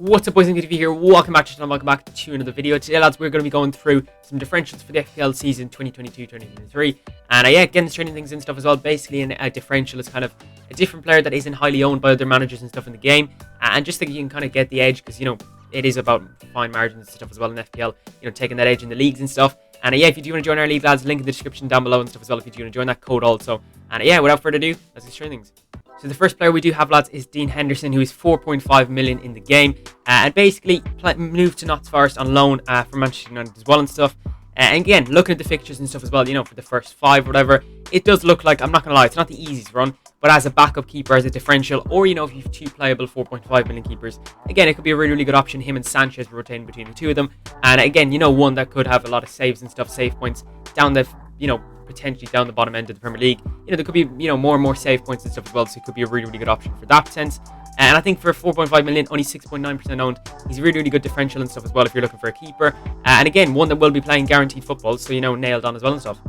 What's up, boys? MKTV here. Welcome back to the channel. Welcome back to another video. Today, lads, we're going to be going through some differentials for the FPL season 2022-2023. And yeah, getting training things and stuff as well. Basically, a differential is kind of a different player that isn't highly owned by other managers and stuff in the game. And just think you can kind of get the edge because, you know, it is about fine margins and stuff as well in FPL. You know, taking that edge in the leagues and stuff. And yeah, if you do want to join our league, lads, link in the description down below and stuff as well if you do want to join that code also. And yeah, without further ado, let's get training things. So the first player we do have, lads, is Dean Henderson, who is 4.5 million in the game, and basically moved to Notts Forest on loan from Manchester United as well and stuff. And again, looking at the fixtures and stuff as well, you know, for the first five or whatever, it does look like, I'm not going to lie, it's not the easiest run, but as a backup keeper, as a differential, or, you know, if you have two playable 4.5 million keepers, again, it could be a really, really good option. Him and Sanchez rotating between the two of them. And again, you know, one that could have a lot of saves and stuff, save points down the, you know, potentially down the bottom end of the Premier League. You know, there could be, you know, more and more save points and stuff as well, so it could be a really, really good option for that sense. And I think for 4.5 million, only 6.9% owned, he's a really, really good differential and stuff as well if you're looking for a keeper. And again, one that will be playing guaranteed football, so, you know, nailed on as well and stuff.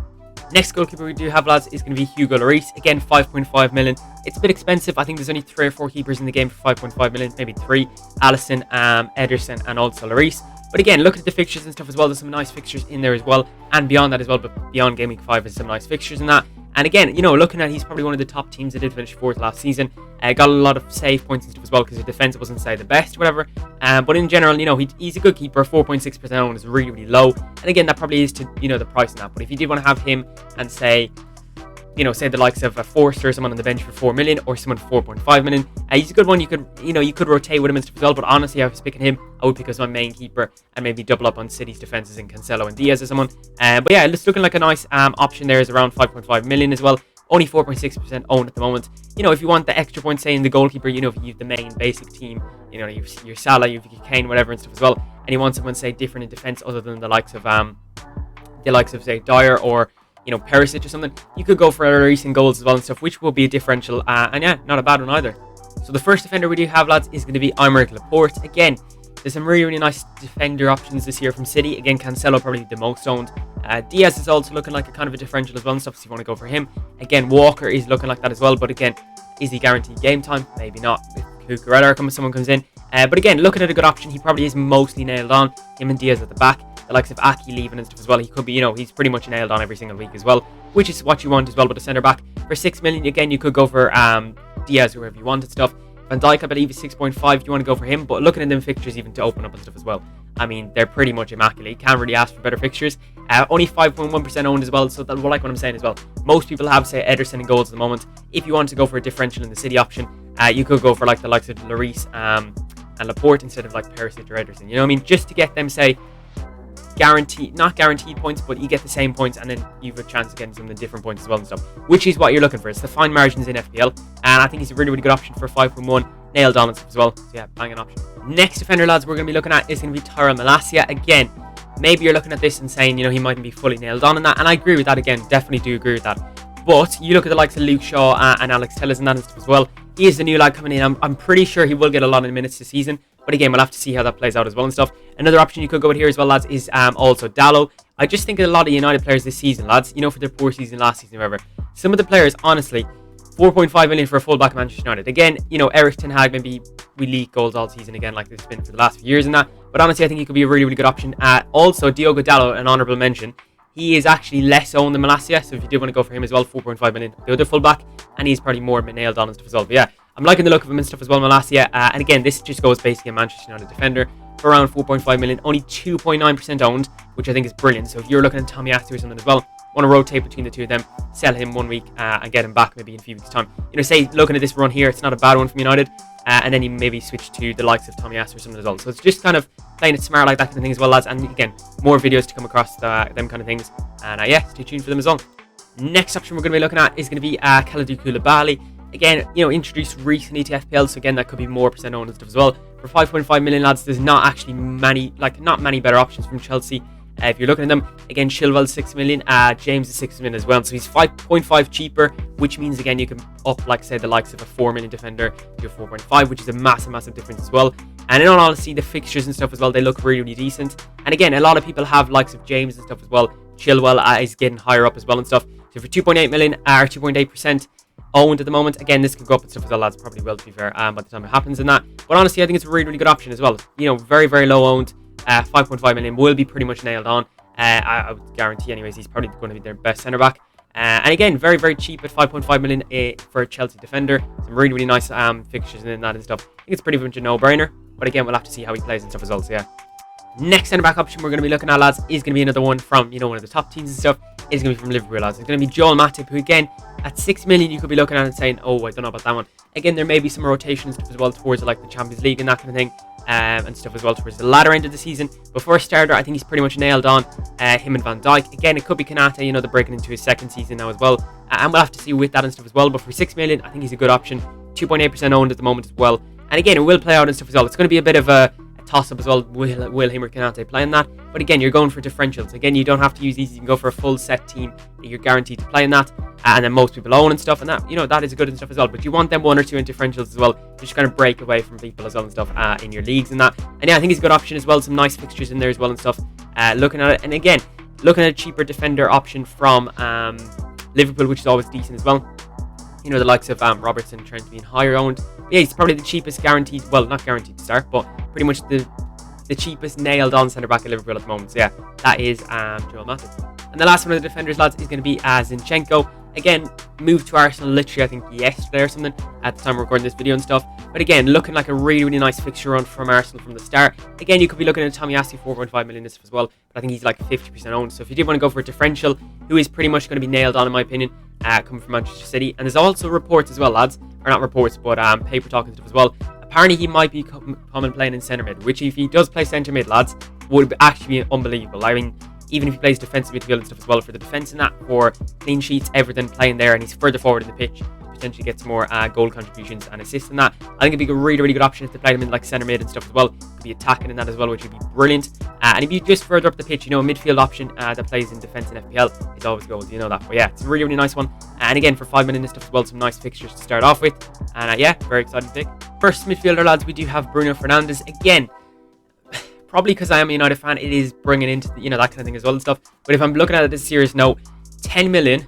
Next goalkeeper we do have, lads, is going to be LLORIS. Again, 5.5 million. It's a bit expensive. I think there's only 3 or 4 keepers in the game for 5.5 million, maybe 3. Alisson, Ederson, and also LLORIS. But again, look at the fixtures and stuff as well. There's some nice fixtures in there as well. And beyond that as well, but beyond Game Week 5 is some nice fixtures in that. And again, you know, looking at, he's probably one of the top teams that did finish 4th last season. Got a lot of save points and stuff as well because his defense wasn't, say, the best, whatever. But in general, you know, he's a good keeper. 4.6% owned is really, really low. And again, that probably is to, you know, the price in that. But if you did want to have him and say, you know, say the likes of a Forster or someone on the bench for 4 million or someone for 4.5 million, he's a good one. You could, you know, you could rotate with him and stuff as well. But honestly, I was picking him. I would pick as my main keeper and maybe double up on City's defenses in Cancelo and Diaz or someone. But yeah, it's looking like a nice option there. Is around 5.5 million as well. Only 4.6% owned at the moment. You know, if you want the extra points, say in the goalkeeper, you know, if you have the main basic team, you know, you've your Salah, you've your Kane, whatever and stuff as well, and you want someone, say, different in defense other than the likes of say Dyer or, you know, Perisic or something, you could go for a recent goals as well and stuff, which will be a differential. And yeah, not a bad one either. So the first defender we do have, lads, is going to be Aymeric Laporte. Again, there's some really, really nice defender options this year from City. Again, Cancelo probably the most owned. Diaz is also looking like a kind of a differential as well and stuff, so you want to go for him. Again, Walker is looking like that as well, but again, is he guaranteed game time? Maybe not. If Cucurella or someone comes in. But again, looking at a good option, he probably is mostly nailed on. Him and Diaz at the back. The likes of Aki leaving and stuff as well, he could be, you know, he's pretty much nailed on every single week as well, which is what you want as well. But a centre back for 6 million, again, you could go for Diaz or whoever you wanted stuff. Van Dijk, I believe, is 6.5. You want to go for him, but looking at them fixtures even to open up and stuff as well, I mean, they're pretty much immaculate. Can't really ask for better fixtures. Only 5.1% owned as well, so that's like what I'm saying as well. Most people have, say, Ederson in goals at the moment. If you want to go for a differential in the City option, you could go for like the likes of LLORIS and Laporte instead of like Perisic or Ederson. You know what I mean? Just to get them, say, not guaranteed points, but you get the same points and then you have a chance of getting some of the different points as well and stuff, which is what you're looking for. It's the fine margins in FPL, and I think he's a really, really good option for 5.1, nailed on and stuff as well. So yeah, banging option. Next defender, lads, we're going to be looking at is going to be MALACIA. Again, maybe you're looking at this and saying, you know, he mightn't be fully nailed on in that, and I agree with that. Again, definitely do agree with that. But you look at the likes of Luke Shaw and Alex Telles and that and stuff as well. He is the new lad coming in. I'm pretty sure he will get a lot of minutes this season. But again, we'll have to see how that plays out as well and stuff. Another option you could go with here as well, lads, is also Dalot. I just think of a lot of United players this season, lads, you know, for their poor season last season or whatever. Some of the players, honestly, 4.5 million for a fullback at Manchester United. Again, you know, Eric Ten Hag, maybe we leak goals all season again like it's been for the last few years and that. But honestly, I think he could be a really, really good option. Also, Diogo Dalot, an honourable mention. He is actually less owned than MALACIA, so if you do want to go for him as well, 4.5 million, the other fullback, and he's probably more nailed on and stuff as well. But yeah, I'm liking the look of him and stuff as well, MALACIA. And again, this just goes basically a Manchester United defender for around 4.5 million, only 2.9% owned, which I think is brilliant. So if you're looking at Tomiyasu or something as well, want to rotate between the two of them, sell him 1 week and get him back maybe in a few weeks' time. You know, say looking at this run here, it's not a bad one from United. And then you maybe switch to the likes of Tomiyasu or something as well. So it's just kind of playing it smart like that kind of thing as well, lads. And again, more videos to come across them kind of things. And yeah, stay tuned for them as well. Next option we're going to be looking at is going to be Kalidou Koulibaly. Again, you know, introduced recently to FPL, so again, that could be more percent owned and stuff as well. For 5.5 million, lads, there's not actually not many better options from Chelsea. If you're looking at them, again, Chilwell 6 million, James is 6 million as well, so he's 5.5 cheaper, which means again you can up, like say, the likes of a 4 million defender to a 4.5, which is a massive difference as well. And in all honesty, the fixtures and stuff as well, they look really, really decent. And again, a lot of people have likes of James and stuff as well. Chilwell is getting higher up as well and stuff. So for 2.8 million or 2.8%, owned at the moment. Again, this could go up and stuff as well, lads. Probably will, to be fair, by the time it happens in that. But honestly, I think it's a really, really good option as well. You know, very, very low owned. 5.5 million will be pretty much nailed on. I would guarantee, anyways, he's probably going to be their best centre back. And again, very, very cheap at 5.5 million for a Chelsea defender. Some really, really nice fixtures in that and stuff. I think it's pretty much a no-brainer. But again, we'll have to see how he plays and stuff as well. So yeah. Next centre back option we're going to be looking at, lads, is going to be another one from, you know, one of the top teams and stuff. Is going to be from Liverpool, lads. It's going to be Joel Matip, who again, at 6 million, you could be looking at it and saying, oh, I don't know about that one. Again, there may be some rotation stuff as well towards like the Champions League and that kind of thing. And stuff as well towards the latter end of the season. But for a starter, I think he's pretty much nailed on. Him and Van Dijk. Again, it could be Kanate, you know, they're breaking into his second season now as well. And we'll have to see with that and stuff as well. But for 6 million, I think he's a good option. 2.8% owned at the moment as well. And again, it will play out and stuff as well. It's going to be a bit of a toss-up as well. Will him or Kanate play in that? But again, you're going for differentials. Again, you don't have to use these. You can go for a full set team that you're guaranteed to play in that. And then most people own and stuff. And that, you know, that is good and stuff as well. But you want them 1 or 2 in differentials as well. Just kind of break away from people as well and stuff in your leagues and that. And yeah, I think it's a good option as well. Some nice fixtures in there as well and stuff. Looking at it. And again, looking at a cheaper defender option from Liverpool, which is always decent as well. You know, the likes of Robertson, Trent being higher owned. But yeah, he's probably the cheapest guaranteed, well, not guaranteed to start, but pretty much the cheapest nailed on centre back at Liverpool at the moment. So yeah, that is Joel Matip. And the last one of the defenders, lads, is going to be Zinchenko. Again, moved to Arsenal literally, I think, yesterday or something at the time we're recording this video and stuff. But again, looking like a really, really nice fixture run from Arsenal from the start. Again, you could be looking at Tomiyasu, 4.5 million as well. But I think he's like 50% owned. So if you did want to go for a differential, who is pretty much going to be nailed on, in my opinion, coming from Manchester City. And there's also reports as well, lads. Or not reports, but paper talk and stuff as well. Apparently, he might be coming playing in centre mid, which if he does play centre mid, lads, would actually be unbelievable. I mean, even if he plays defensive midfield and stuff as well for the defence and that, for clean sheets, everything playing there, and he's further forward in the pitch, potentially gets more goal contributions and assists in that. I think it'd be a really, really good option if they played him in like centre mid and stuff as well. Could be attacking in that as well, which would be brilliant. And if you just further up the pitch, you know, a midfield option that plays in defence and FPL is always goals, you know that. But yeah, it's a really, really nice one. And again, for 5 million and stuff as well, some nice fixtures to start off with. And yeah, very excited pick. First midfielder, lads, we do have Bruno Fernandes. Again, probably because I am a United fan, it is bringing into, you know, that kind of thing as well and stuff. But if I'm looking at it as a serious note, 10 million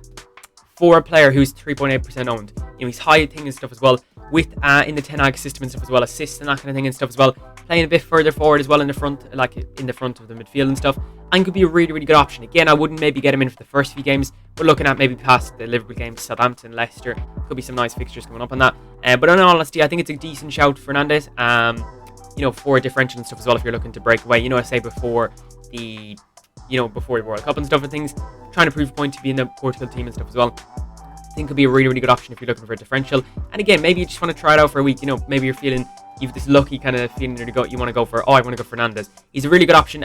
for a player who's 3.8% owned. You know, he's high thing and stuff as well, with in the TONEY system and stuff as well, assists and that kind of thing and stuff as well. Playing a bit further forward as well in the front, like in the front of the midfield and stuff. And could be a really, really good option. Again, I wouldn't maybe get him in for the first few games, but looking at maybe past the Liverpool games, Southampton, Leicester, could be some nice fixtures coming up on that. But in all honesty, I think it's a decent shout, Fernandes. You know, for a differential and stuff as well, if you're looking to break away, you know, I say before the, you know, before the World Cup and stuff and things, trying to prove a point to be in the Portugal team and stuff as well. I think could be a really, really good option if you're looking for a differential. And again, maybe you just want to try it out for a week. You know, maybe you're feeling, you've this lucky kind of feeling that you want to go for, oh, I want to go Fernandes. He's a really good option.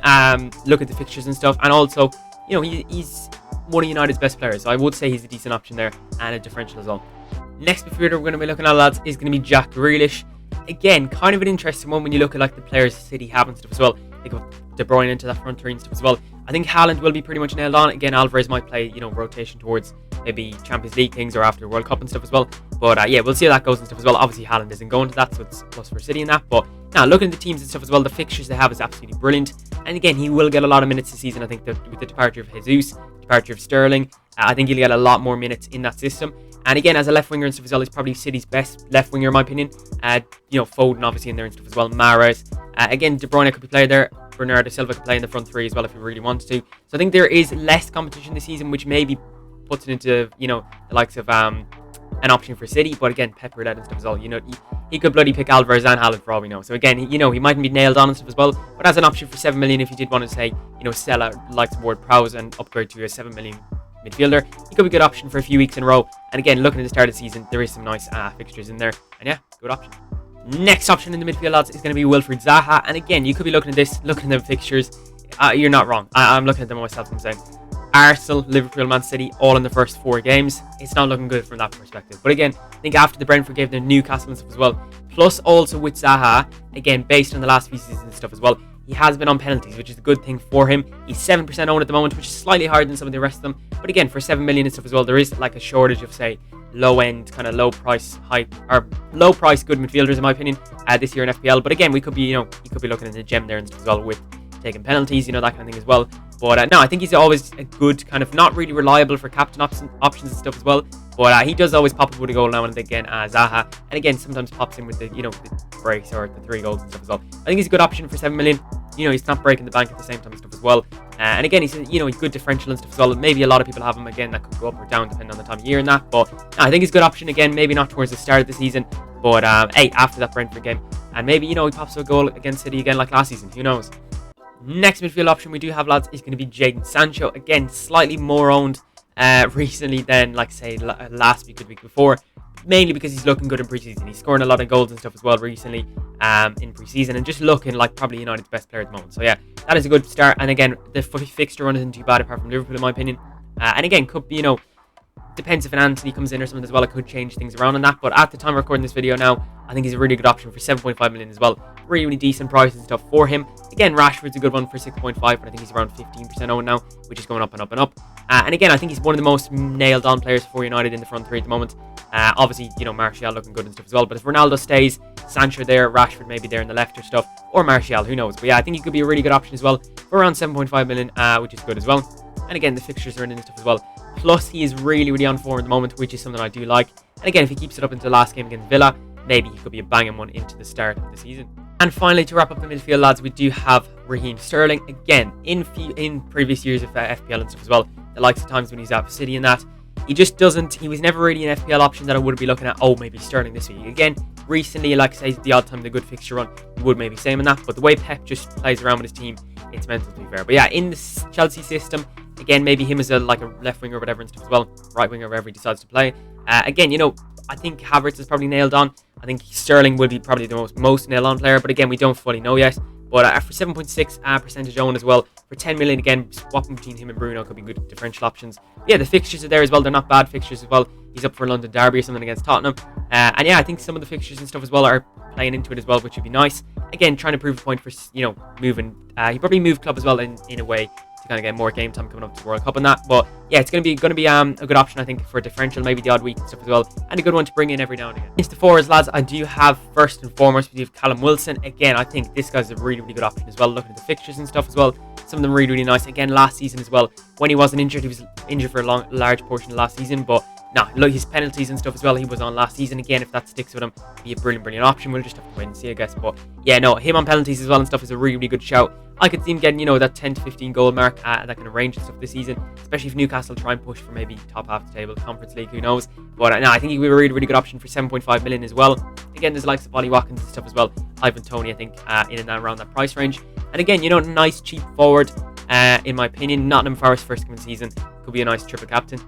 Look at the fixtures and stuff. And also, you know, he's one of United's best players. So I would say he's a decent option there and a differential as well. Next midfielder we're going to be looking at, lads, is going to be Jack Grealish. Again, kind of an interesting one when you look at like the players City have and stuff as well. They go De Bruyne into that front three and stuff as well. I think Haaland will be pretty much nailed on. Again, Alvarez might play, you know, rotation towards maybe Champions League things or after the World Cup and stuff as well. But yeah, we'll see how that goes and stuff as well. Obviously, Haaland isn't going to that, so it's plus for City and that. But now, looking at the teams and stuff as well, the fixtures they have is absolutely brilliant. And again, he will get a lot of minutes this season. I think that with the departure of Jesus, departure of Sterling, I think he'll get a lot more minutes in that system. And again, as a left winger and stuff as well, he's probably City's best left winger in my opinion. You know, Foden obviously in there and stuff as well. Mahrez. Again, De Bruyne could be played there. Bernardo Silva could play in the front three as well if he really wanted to. So I think there is less competition this season, which maybe puts it into, you know, the likes of an option for City. But again, Pep Roulette and stuff as well. You know, he could bloody pick Alvarez and Haaland for all we know. So again, you know, he mightn't be nailed on and stuff as well. But as an option for 7 million, if you did want to say, you know, sell out likes of Ward Prowse and upgrade to a 7 million midfielder, he could be a good option for a few weeks in a row. And again, looking at the start of the season, there is some nice fixtures in there. And yeah, good option. Next option in the midfield, lads, is going to be Wilfried Zaha. And again, you could be looking at this, looking at the fixtures. You're not wrong. I'm looking at them myself. I'm saying Arsenal, Liverpool, Man City, all in the first 4 games. It's not looking good from that perspective. But again, I think after the Brentford gave them Newcastle and stuff as well, plus also with Zaha, again, based on the last few seasons and stuff as well, he has been on penalties, which is a good thing for him. He's 7% owned at the moment, which is slightly higher than some of the rest of them. But again, for 7 million and stuff as well, there is like a shortage of, say, low-end, kind of low-price, low-price good midfielders, in my opinion, this year in FPL. But again, we could be, you know, you could be looking at the gem there and stuff as well with taking penalties, you know, that kind of thing as well. But no, I think he's always a good kind of, not really reliable for captain options and stuff as well. But he does always pop up with a goal now and again, ZAHA. And again, sometimes pops in with the, you know, the breaks or the 3 goals and stuff as well. I think he's a good option for 7 million. You know, he's not breaking the bank at the same time and stuff as well. And again, he's, you know, he's good differential and stuff as well. Maybe a lot of people have him again, that could go up or down depending on the time of year and that. But I think he's a good option again, maybe not towards the start of the season, but hey, after that Brentford game. And maybe, you know, he pops a goal against City again like last season. Who knows? Next midfield option we do have, lads, is going to be Jadon Sancho. Again, slightly more owned recently than, like, say, last week or the week before. Mainly because he's looking good in pre-season. He's scoring a lot of goals and stuff as well recently in pre-season. And just looking like probably United's best player at the moment. So yeah, that is a good start. And again, the fixture run isn't too bad apart from Liverpool in my opinion. And again, could be, you know, depends if an Anthony comes in or something as well. It could change things around on that. But at the time of recording this video now, I think he's a really good option for 7.5 million as well. Really, really decent price and stuff for him. Again, Rashford's a good one for 6.5, but I think he's around 15% owned now, which is going up and up and up. And again, I think he's one of the most nailed on players for United in the front three at the moment. Obviously, you know, Martial looking good and stuff as well. But if Ronaldo stays, Sancho there, Rashford maybe there in the left or stuff, or Martial, who knows. But yeah, I think he could be a really good option as well for around 7.5 million, which is good as well. And again, the fixtures are in and stuff as well. Plus, he is really, really on form at the moment, which is something I do like. And again, if he keeps it up into the last game against Villa, maybe he could be a banging one into the start of the season. And finally, to wrap up the midfield, lads, we do have Raheem Sterling. Again, in previous years of FPL and stuff as well, the likes of times when he's at City and that, he just doesn't, he was never really an FPL option that I would be looking at, oh, maybe Sterling this week. Again, recently, like I say, the odd time the good fixture run, you would maybe say him in that. But the way Pep just plays around with his team, it's mental to be fair. But yeah, in the Chelsea system, again, maybe him as a left winger or whatever and stuff as well, right winger, wherever he decides to play. Again, you know, I think Havertz is probably nailed on. I think Sterling will be probably the most nailed on player, but again, we don't fully know yet. But for 7.6 percentage owned as well, for 10 million, again, swapping between him and Bruno could be good differential options. Yeah, the fixtures are there as well. They're not bad fixtures as well. He's up for a London derby or something against Tottenham. And yeah, I think some of the fixtures and stuff as well are playing into it as well, which would be nice. Again, trying to prove a point for, you know, moving. He probably moved club as well in a way to kind of get more game time coming up to the World Cup and that. But yeah, it's going to be a good option, I think, for a differential, maybe the odd week and stuff as well, and a good one to bring in every now and again. Into the forwards, lads, I do have first and foremost, we have Callum Wilson. Again, I think this guy's a really, really good option as well, looking at the fixtures and stuff as well. Some of them really, really nice. Again, last season as well, when he wasn't injured, he was injured for a large portion of last season, but nah, look, his penalties and stuff as well, he was on last season. Again, if that sticks with him, be a brilliant, brilliant option. We'll just have to wait and see, I guess. But yeah, no, him on penalties as well and stuff is a really, really good shout. I could see him getting, you know, that 10 to 15 goal mark at that kind of range and stuff this season, especially if Newcastle try and push for maybe top half the table, Conference League, who knows. But no, I think he'd be a really, really good option for 7.5 million as well. Again, there's likes of Ollie Watkins and stuff as well. Ivan Toney, I think, in and around that price range. And again, you know, nice, cheap forward. In my opinion, Nottingham Forest first game of the season could be a nice triple captain.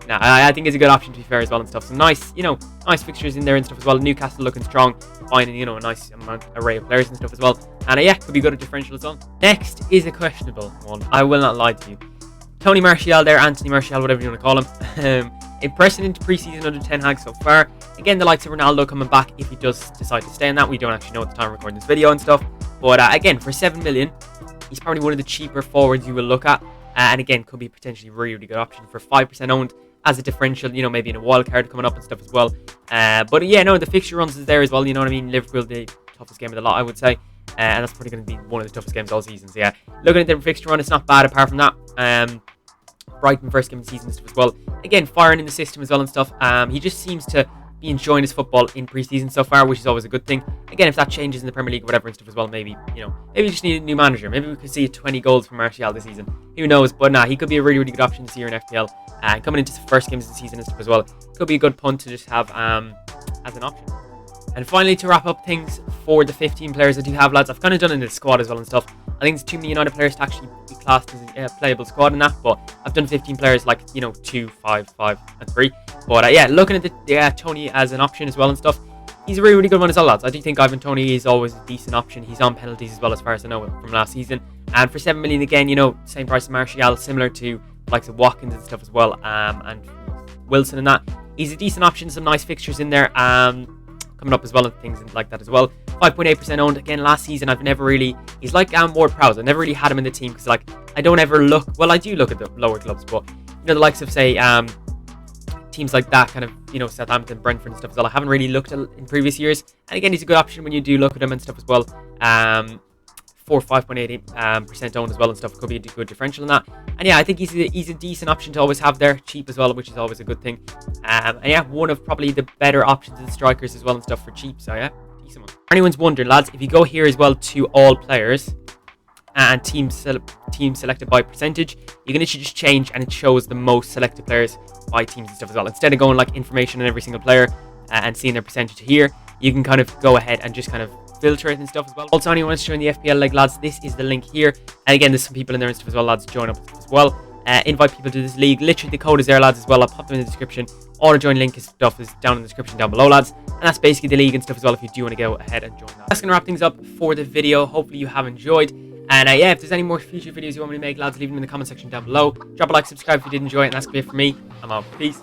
Nah, I think it's a good option to be fair as well and stuff. So nice, you know, nice fixtures in there and stuff as well. Newcastle looking strong, finding, you know, a nice array of players and stuff as well. And yeah, could be good at differential as well. Next is a questionable one. I will not lie to you. Tony Martial there, Anthony Martial, whatever you want to call him. Impressing into pre-season under Ten Hag so far. Again, the likes of Ronaldo coming back if he does decide to stay in that. We don't actually know at the time of recording this video and stuff. But again, for 7 million, he's probably one of the cheaper forwards you will look at. And again, could be potentially a really, really good option for 5% owned as a differential, you know, maybe in a wild card coming up and stuff as well. But yeah, no, the fixture runs is there as well, you know what I mean? Liverpool, the toughest game of the lot, I would say. And that's probably going to be one of the toughest games all season. So yeah, looking at the fixture run, it's not bad apart from that. Brighton first game of the season and stuff as well. Again, firing in the system as well and stuff. He just seems to be enjoying his football in pre-season so far, which is always a good thing. Again, if that changes in the Premier League or whatever and stuff as well, maybe, you know, maybe we just need a new manager. Maybe we could see 20 goals from Martial this season. Who knows? But nah, he could be a really, really good option this year in FPL. Coming into the first games of the season and stuff as well, could be a good punt to just have as an option. And finally, to wrap up things for the 15 players I do have, lads, I've kind of done in the squad as well and stuff. I think there's too many United players to actually be classed as a playable squad in that, but I've done 15 players like, you know, 2, 5, 5, and 3. But yeah, looking at the Toney as an option as well and stuff, he's a really, really good one as well, lads. I do think Ivan Toney is always a decent option. He's on penalties as well, as far as I know from last season. And for 7 million again, you know, same price as Martial, similar to likes of Watkins and stuff as well, and Wilson and that. He's a decent option, some nice fixtures in there. Coming up as well and things like that as well. 5.8% owned. Again, last season I've never really, he's like Ward-Prowse. I never really had him in the team because, like, I don't ever look, well, I do look at the lower clubs, but you know, the likes of, say, teams like that, kind of, you know, Southampton, Brentford and stuff as well, I haven't really looked at in previous years. And again, he's a good option when you do look at him and stuff as well. 5.8% owned as well and stuff. Could be a good differential in that. And yeah, I think he's a decent option to always have there, cheap as well, which is always a good thing. And yeah, one of probably the better options in strikers as well and stuff for cheap. So yeah, decent one. If anyone's wondering, lads, if you go here as well to all players and team selected by percentage, you can literally just change and it shows the most selected players by teams and stuff as well. Instead of going like information on every single player and seeing their percentage here, you can kind of go ahead and just kind of filter it and stuff as well. Also, anyone wants to join the FPL League, lads, this is the link here. And again, there's some people in there and stuff as well, lads, join up as well. Invite people to this league. Literally, the code is there, lads, as well. I'll pop them in the description. All the join link and stuff is down in the description down below, lads. And that's basically the league and stuff as well if you do want to go ahead and join that. That's going to wrap things up for the video. Hopefully you have enjoyed. And yeah, if there's any more future videos you want me to make, lads, leave them in the comment section down below. Drop a like, subscribe if you did enjoy it, and that's going to be it for me. I'm out. Peace.